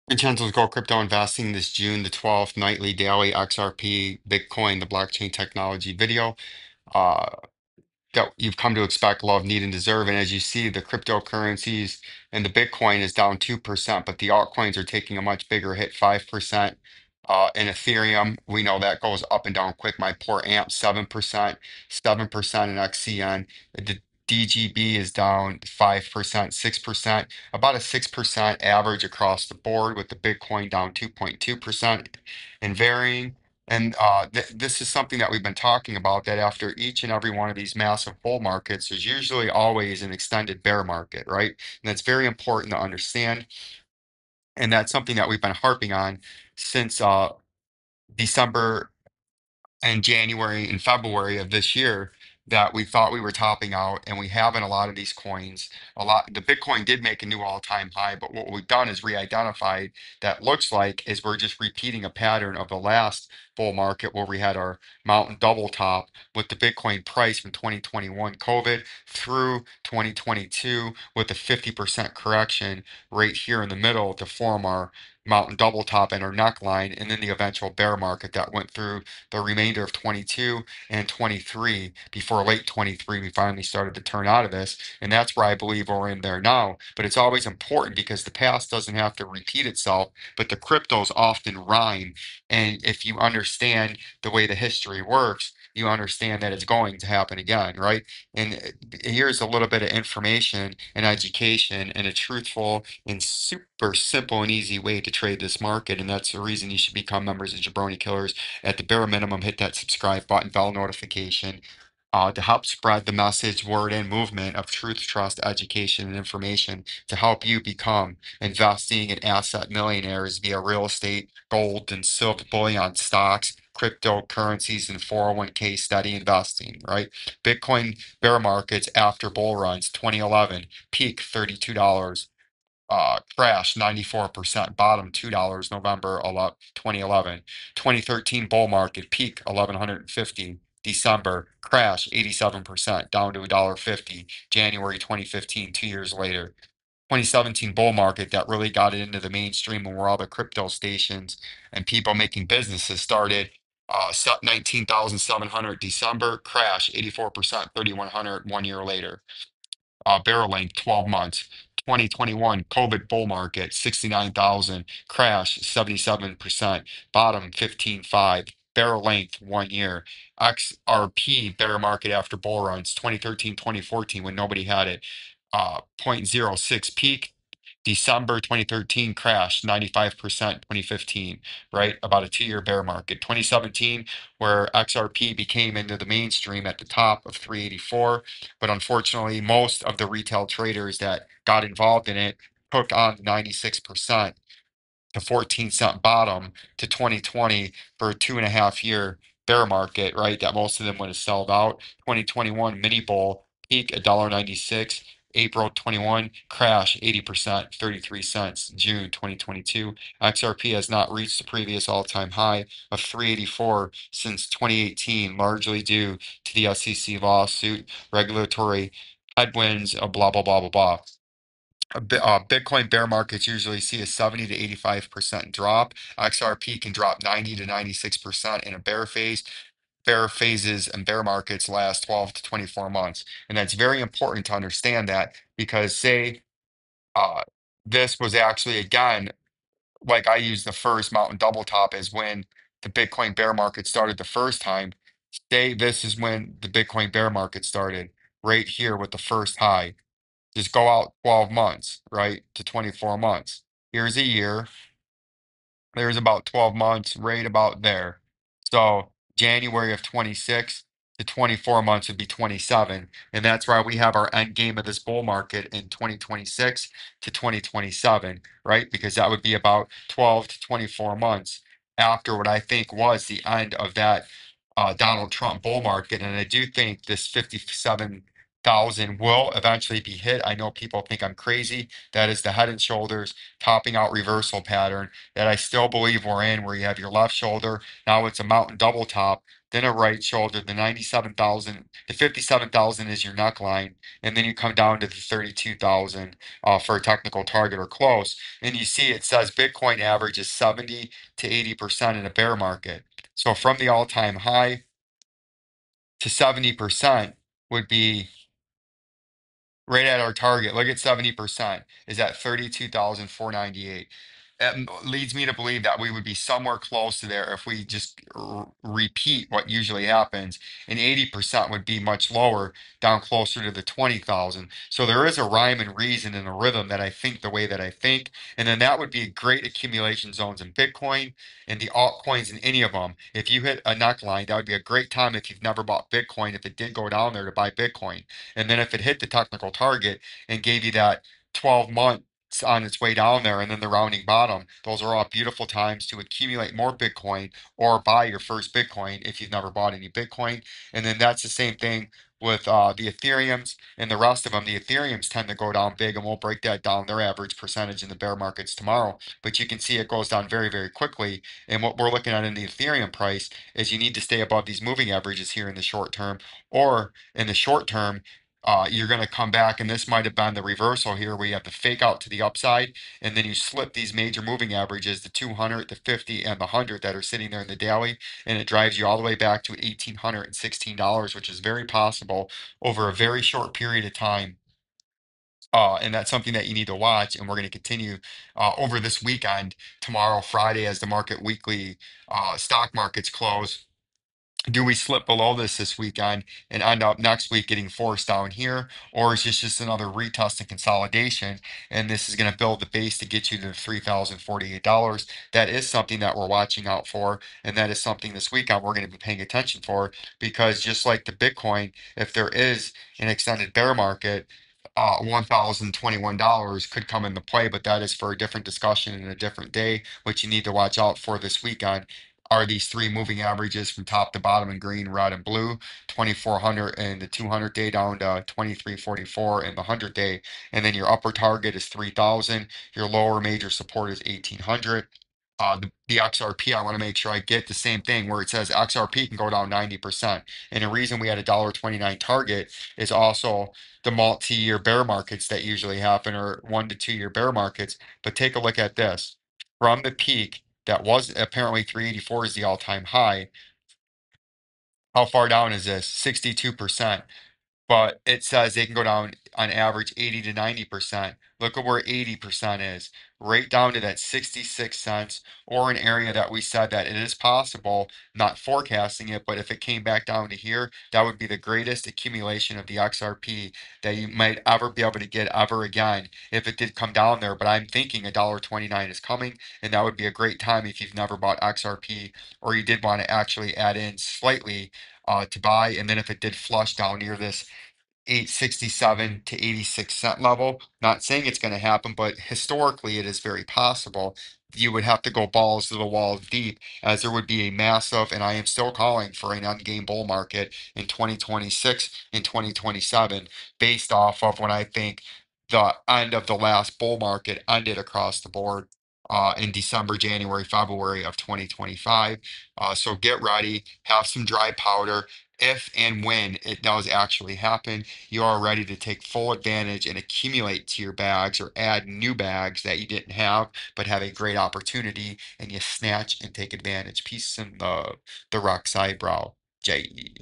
Vincenzo's Gold Crypto Investing this June the 12th, nightly, daily, XRP, Bitcoin, the blockchain technology video. Uh, that you've come to expect, love, need, and deserve. And as you see, the cryptocurrencies and the Bitcoin is down 2%, but the altcoins are taking a much bigger hit, 5%. In Ethereum, we know that goes up and down quick. My poor AMP, 7%, 7% in XCN. The DGB is down 5%, 6%, about a 6% average across the board, with the Bitcoin down 2.2% and varying. And this is something that we've been talking about, that after each and every one of these massive bull markets, there's usually always an extended bear market, right? And that's very important to understand. And that's something that we've been harping on since December and January and February of this year, that we thought we were topping out, and we have in a lot of these coins. A lot, the Bitcoin did make a new all-time high, but what we've done is re-identified that looks like is we're just repeating a pattern of the last bull market, where we had our mountain double top with the Bitcoin price from 2021 COVID through 2022, with a 50% correction right here in the middle to form our mountain double top and our neckline, and then the eventual bear market that went through the remainder of 22 and 23. Before late 23, we finally started to turn out of this. And that's where I believe we're in there now. But it's always important, because the past doesn't have to repeat itself, but the cryptos often rhyme. And if you understand the way the history works, you understand that it's going to happen again, right? And here's a little bit of information and education and a truthful and super simple and easy way to trade this market. And that's the reason you should become members of Jabroni Killers. At the bare minimum, hit that subscribe button, bell notification, to help spread the message, word, and movement of truth, trust, education, and information, to help you become investing in asset millionaires via real estate, gold, and silver bullion, stocks, cryptocurrencies, and 401k steady investing, right? Bitcoin bear markets after bull runs: 2011, peak $32, crash 94%, bottom $2 November 2011. 2013 bull market, peak 1150, December, crash 87%, down to $1.50, January 2015, 2 years later. 2017 bull market that really got it into the mainstream, and where all the crypto stations and people making businesses started. 19,700 December, crash 84%, 3,100 1 year later. Barrel length 12 months. 2021 COVID bull market, 69,000, crash 77%, bottom 15.5, barrel length 1 year. XRP bear market after bull runs, 2013, 2014, when nobody had it. zero point zero 0.06 peak, December 2013, crash 95%, 2015, right? About a 2 year bear market. 2017, where XRP became into the mainstream at the top of 384. But unfortunately, most of the retail traders that got involved in it took on 96% to 14-cent bottom to 2020 for a 2.5 year bear market, right? That most of them would have sold out. 2021 mini bull, peak $1.96. April 21, crash 80%, 33 cents. June 2022, XRP has not reached the previous all-time high of 384 since 2018, largely due to the SEC lawsuit, regulatory headwinds, blah, blah, blah, blah, blah. Bitcoin bear markets usually see a 70 to 85% drop. XRP can drop 90 to 96% in a bear phase. Bear phases and bear markets last 12 to 24 months. And that's very important to understand that, because say uh, this was actually, again, like I use the first mountain double top as when the Bitcoin bear market started the first time. Say this is when the Bitcoin bear market started, right here with the first high. Just go out 12 months, right, to 24 months. Here's a year. There's about 12 months right about there. So January of 26 to 24 months would be 27. And that's why we have our end game of this bull market in 2026 to 2027, right? Because that would be about 12 to 24 months after what I think was the end of that Donald Trump bull market. And I do think this 57,000 will eventually be hit. I know people think I'm crazy. That is the Head and Shoulders topping out reversal pattern that I still believe we're in, where you have your left shoulder. Now it's a mountain double top, then a right shoulder, the 97,000, the 57,000 is your neckline, and then you come down to the 32,000 for a technical target or close. And you see it says Bitcoin averages 70 to 80% in a bear market. So from the all-time high to 70% would be right at our target. Look at 70% is at 32,498. That leads me to believe that we would be somewhere close to there if we just repeat what usually happens. And 80% would be much lower, down closer to the 20,000. So there is a rhyme and reason and a rhythm that I think the way that I think. And then that would be great accumulation zones in Bitcoin and the altcoins in any of them. If you hit a neckline, that would be a great time if you've never bought Bitcoin, if it did go down there to buy Bitcoin. And then if it hit the technical target and gave you that 12 months on its way down there and then the rounding bottom, those are all beautiful times to accumulate more Bitcoin or buy your first Bitcoin if you've never bought any Bitcoin. And then that's the same thing with the Ethereums and the rest of them. The Ethereums tend to go down big, and we'll break that down, their average percentage in the bear markets tomorrow. But you can see it goes down very, very quickly. And what we're looking at in the Ethereum price is you need to stay above these moving averages here in the short term, or in the short term, you're going to come back, and this might have been the reversal here where you have the fake out to the upside, and then you slip these major moving averages, the 200, the 50, and the 100 that are sitting there in the daily, and it drives you all the way back to $1,816, which is very possible over a very short period of time. And that's something that you need to watch, and we're going to continue over this weekend, tomorrow, Friday, as the market weekly stock markets close. Do we slip below this weekend and end up next week getting forced down here, or is this just another retest and consolidation? And this is going to build the base to get you to the $3,048. That is something that we're watching out for, and that is something this weekend we're going to be paying attention for, because just like the Bitcoin, if there is an extended bear market, $1,021 could come into play, but that is for a different discussion and a different day. What you need to watch out for this weekend are these three moving averages from top to bottom in green, red, and blue, 2400 and the 200 day down to 2344 and the 100 day. And then your upper target is 3000. Your lower major support is 1800. The XRP, I want to make sure I get the same thing where it says XRP can go down 90%. And the reason we had a $1.29 target is also the multi-year bear markets that usually happen, or 1 to 2 year bear markets. But take a look at this. From the peak, that was apparently 384 is the all-time high. How far down is this? 62%. But it says they can go down on average 80 to 90%. Look at where 80% is, right down to that 66 cents, or an area that we said that it is possible, not forecasting it, but if it came back down to here, that would be the greatest accumulation of the XRP that you might ever be able to get ever again if it did come down there. But I'm thinking $1.29 is coming, and that would be a great time if you've never bought XRP, or you did want to actually add in slightly to buy. And then if it did flush down near this 867 to 86 cent level. Not saying it's going to happen, but historically it is very possible. You would have to go balls to the wall deep, as there would be a massive, and I am still calling for an endgame bull market in 2026 and 2027, based off of when I think the end of the last bull market ended across the board. In December, January, February of 2025. So get ready, have some dry powder. If and when it does actually happen, you are ready to take full advantage and accumulate to your bags, or add new bags that you didn't have but have a great opportunity, and you snatch and take advantage. Peace and love. The Rock's Eyebrow, J.E.